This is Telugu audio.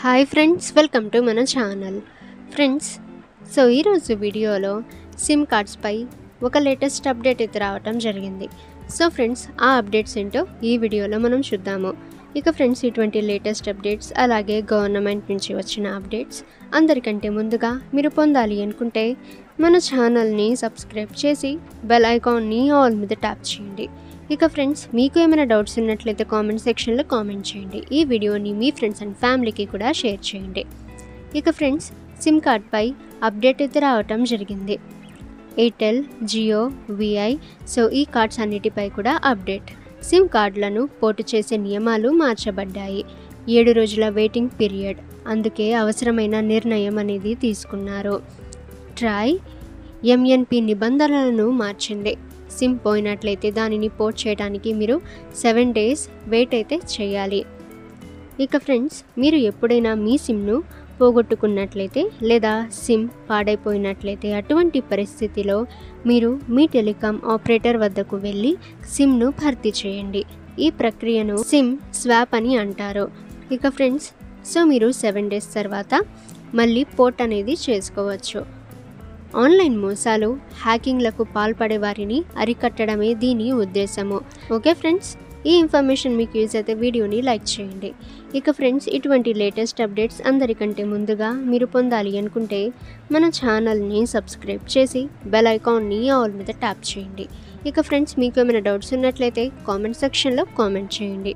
హాయ్ ఫ్రెండ్స్, వెల్కమ్ టు మన ఛానల్. ఫ్రెండ్స్, ఈరోజు వీడియోలో సిమ్ కార్డ్స్పై ఒక లేటెస్ట్ అప్డేట్ అయితే రావటం జరిగింది. ఫ్రెండ్స్, ఆ అప్డేట్స్ ఏంటో ఈ వీడియోలో మనం చూద్దాము. ఇక ఫ్రెండ్స్, ఇటువంటి లేటెస్ట్ అప్డేట్స్ అలాగే గవర్నమెంట్ నుంచి వచ్చిన అప్డేట్స్ అందరికంటే ముందుగా మీరు పొందాలి అనుకుంటే మన ఛానల్ని సబ్స్క్రైబ్ చేసి బెల్ ఐకాన్ని ఆల్ మీద ట్యాప్ చేయండి. ఇక ఫ్రెండ్స్, మీకు ఏమైనా డౌట్స్ ఉన్నట్లయితే కామెంట్ సెక్షన్లో కామెంట్ చేయండి. ఈ వీడియోని మీ ఫ్రెండ్స్ అండ్ ఫ్యామిలీకి కూడా షేర్ చేయండి. ఇక ఫ్రెండ్స్, సిమ్ కార్డ్పై అప్డేట్ అయితే రావటం జరిగింది. ఎయిర్టెల్, జియో, విఐ ఈ కార్డ్స్ అన్నిటిపై కూడా అప్డేట్. సిమ్ కార్డులను పోర్టు చేసే నియమాలు మార్చబడ్డాయి. 7 రోజుల వెయిటింగ్ పీరియడ్, అందుకే అవసరమైన నిర్ణయం అనేది తీసుకున్నారు. ట్రాయ్ ఎంఎన్పి నిబంధనలను మార్చింది. సిమ్ పోయినట్లయితే దానిని పోర్ట్ చేయడానికి మీరు 7 days వెయిట్ అయితే చేయాలి. ఇక ఫ్రెండ్స్, మీరు ఎప్పుడైనా మీ సిమ్ను పోగొట్టుకున్నట్లయితే లేదా సిమ్ పాడైపోయినట్లయితే అటువంటి పరిస్థితిలో మీరు మీ టెలికాం ఆపరేటర్ వద్దకు వెళ్ళి సిమ్ను భర్తీ చేయండి. ఈ ప్రక్రియను సిమ్ స్వాప్ అని అంటారు. ఇక ఫ్రెండ్స్, మీరు 7 days తర్వాత మళ్ళీ పోర్ట్ అనేది చేసుకోవచ్చు. ఆన్లైన్ మోసాలు, హ్యాకింగ్లకు పాల్పడే వారిని అరికట్టడమే దీని ఉద్దేశము. ఓకే ఫ్రెండ్స్, ఈ ఇన్ఫర్మేషన్ మీకు యూజ్ అయితే వీడియోని లైక్ చేయండి. ఇక ఫ్రెండ్స్, ఇటువంటి లేటెస్ట్ అప్డేట్స్ అందరికంటే ముందుగా మీరు పొందాలి అనుకుంటే మన ఛానల్ని సబ్స్క్రైబ్ చేసి బెల్ ఐకాన్ని ఆల్ మీద ట్యాప్ చేయండి. ఇక ఫ్రెండ్స్, మీకు ఏమైనా డౌట్స్ ఉన్నట్లయితే కామెంట్ సెక్షన్లో కామెంట్ చేయండి.